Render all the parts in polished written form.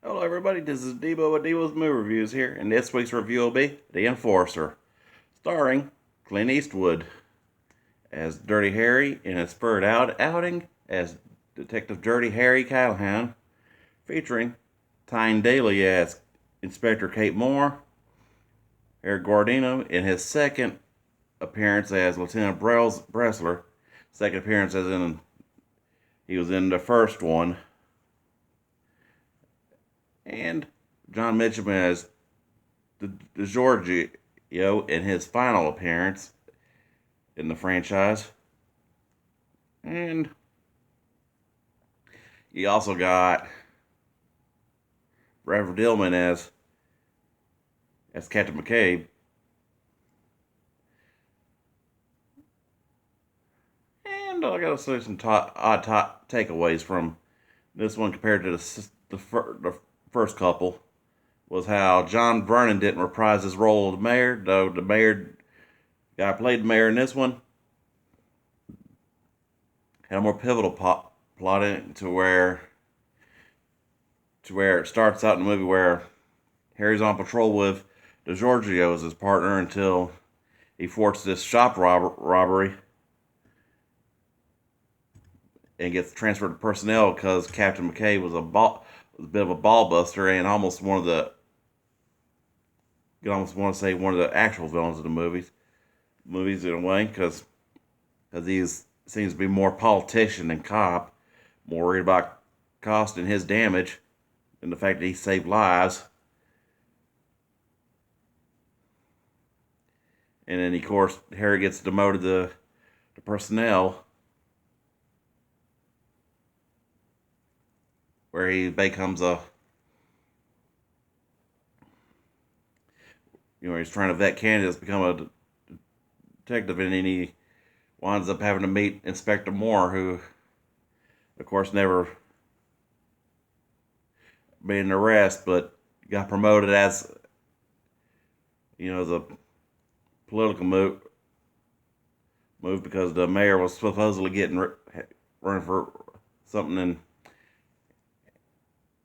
Hello, everybody. This is Debo with Debo's Movie Reviews here, and this week's review will be The Enforcer, starring Clint Eastwood as Dirty Harry in his third outing as Detective Dirty Harry Callahan, featuring Tyne Daly as Inspector Kate Moore, Eric Guardino in his second appearance as Lieutenant Bressler, second appearance as in he was in the first one, and John Mitchum as the Giorgio in his final appearance in the franchise. And you also got Reverend Dillman as Captain McCabe. And I gotta say some odd takeaways from this one compared to the first couple was how John Vernon didn't reprise his role of the mayor, though the mayor guy played the mayor in this one had a more pivotal plot in it to where it starts out in the movie where Harry's on patrol with DeGiorgio as his partner until he thwarts this shop robbery and gets transferred to personnel because Captain McKay was a bit of a ball buster and almost one of the you almost want to say one of the actual villains of the movies in a way because he seems to be more politician than cop, more worried about cost and his damage than the fact that he saved lives. And then, of course, Harry gets demoted to personnel, where he becomes he's trying to vet candidates, become a detective, and then he winds up having to meet Inspector Moore, who, of course, never made an arrest, but got promoted as, the political move because the mayor was supposedly running for something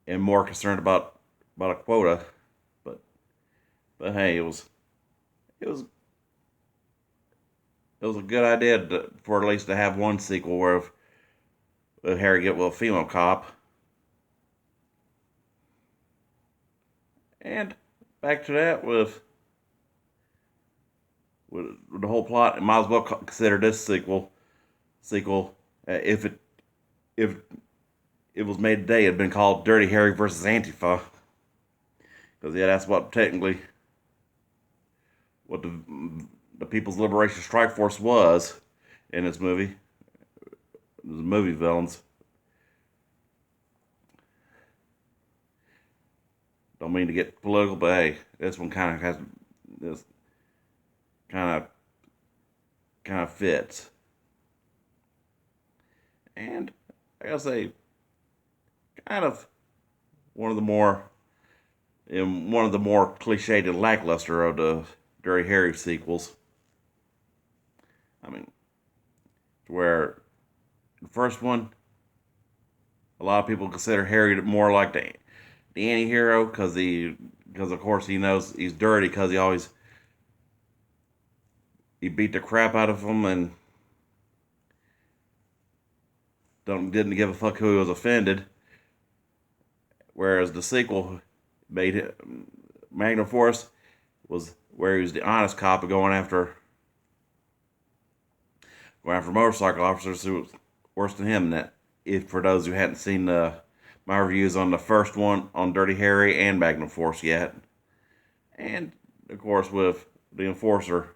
and more concerned about a quota, but hey, it was it was a good idea for at least to have one sequel where with Harry get with a female cop. And back to that with the whole plot, might as well consider this sequel if it was made today, it'd been called Dirty Harry versus Antifa. Because yeah, that's what technically what the People's Liberation Strike Force was in this movie. The movie villains. Don't mean to get political, but hey, this one kind of has this kind of fits. And I gotta say, kind of one of the more cliched and lackluster of the Dirty Harry sequels. I mean, where the first one, a lot of people consider Harry more like the anti-hero because of course he knows he's dirty because he beat the crap out of him and didn't give a fuck who was offended. Whereas the sequel made it, Magnum Force was where he was the honest cop going after motorcycle officers who was worse than him. That if for those who hadn't seen my reviews on the first one on Dirty Harry and Magnum Force yet, and of course with the Enforcer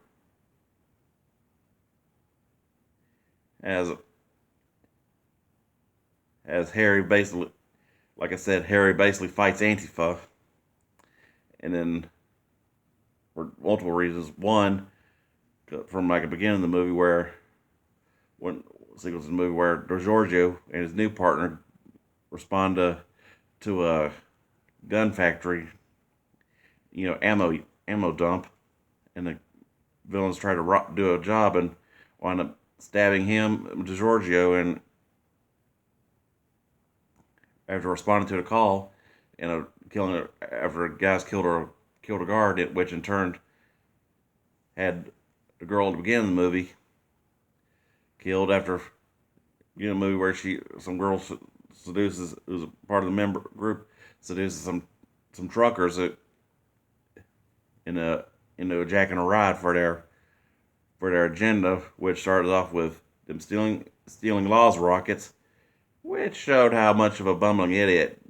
as Harry basically, like I said, Harry basically fights Antifa, and then for multiple reasons. One, from like the beginning of the movie where when sequence in the movie where Giorgio and his new partner respond to a gun factory, ammo dump, and the villains try to do a job and wind up stabbing him, Giorgio, and after responding to the call, in a killing her after guys killed a guard, which in turn had the girl at the beginning of the movie killed after a movie where some girl seduces, who's a part of the member group, seduces some truckers into a jack and a ride for their agenda, which started off with them stealing Laws rockets, which showed how much of a bumbling idiot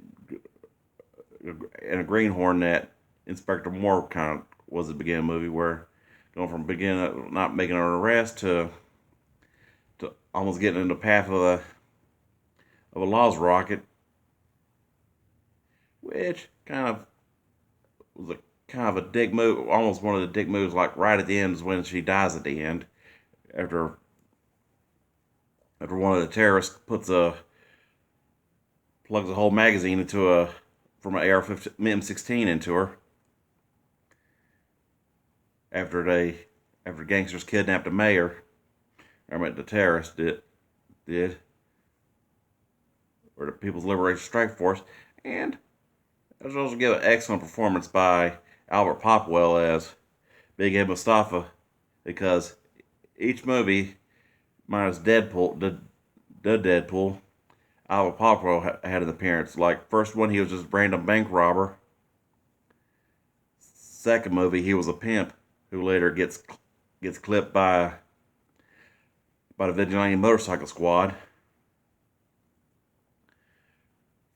and a greenhorn that Inspector Moore kind of was at the beginning of the movie, where going from beginning of not making an arrest to almost getting in the path of a Laws rocket, which was a dick move, almost one of the dick moves. Like right at the end is when she dies at the end, after one of the terrorists plugs a whole magazine from an AR-15 M16 into her, after gangsters kidnapped the mayor. The terrorists did, or the People's Liberation Strike Force. And there's also give an excellent performance by Albert Popwell as Big Head Mustafa, because each movie, minus Deadpool, the Deadpool, Albert Popwell had an appearance. Like, first one, he was just a random bank robber. Second movie, he was a pimp who later gets clipped by the Vigilante Motorcycle Squad.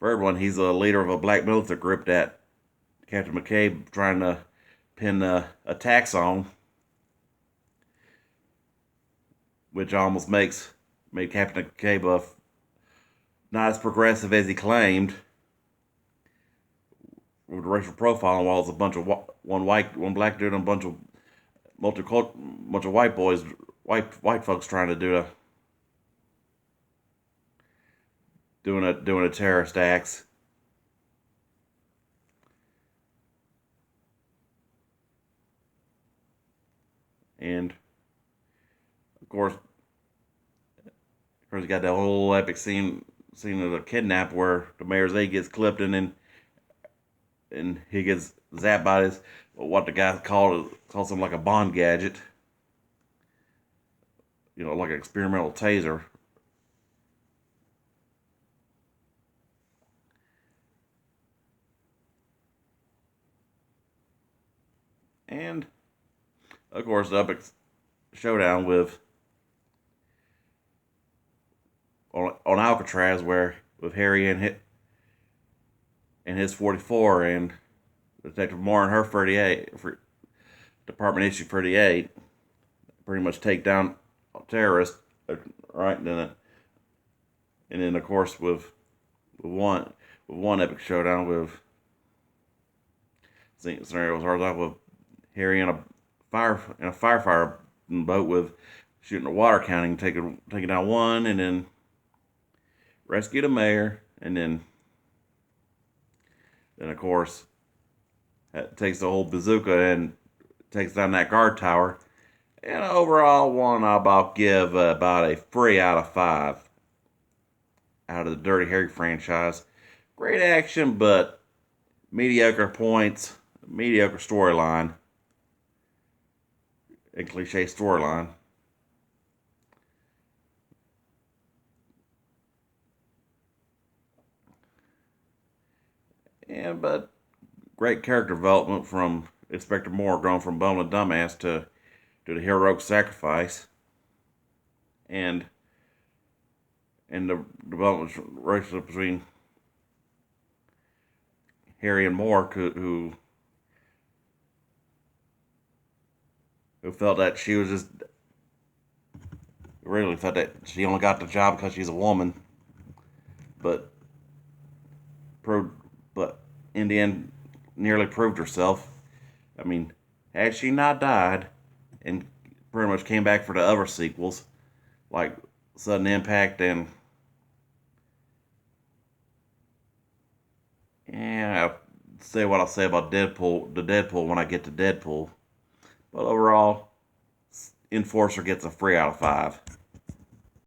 Third one, he's a leader of a black militant group that Captain McCabe trying to pin attacks on, which almost made Captain McCabe not as progressive as he claimed with racial profiling, while it's a bunch of one black dude and a bunch of white boys, white folks trying to doing a terrorist acts. And of course you got that whole epic scene of the kidnap where the mayor's aide gets clipped, and he gets zapped by what the guy calls him, like a Bond gadget, like an experimental taser. And of course, the epic showdown on Alcatraz, with Harry and his 44 and Detective Moore and her 38, Department Issue 38, pretty much take down terrorists, right? And then of course with one epic showdown with scenario starts off with Harry in a firefighter boat with shooting a water cannon, taking down one, and then rescue the mayor, and then of course takes the whole bazooka and takes down that guard tower. And overall, one I'll give about a 3 out of 5 out of the Dirty Harry franchise. Great action, but mediocre points, mediocre storyline, and cliche storyline. But great character development from Inspector Moore, going from bum and dumbass to the heroic sacrifice, and the development relationship between Harry and Moore, who felt that she was just really felt that she only got the job because she's a woman, but in the end nearly proved herself. I mean, had she not died and pretty much came back for the other sequels, like Sudden Impact and I'll say what I'll say about Deadpool when I get to Deadpool. But overall, Enforcer gets a 3 out of 5.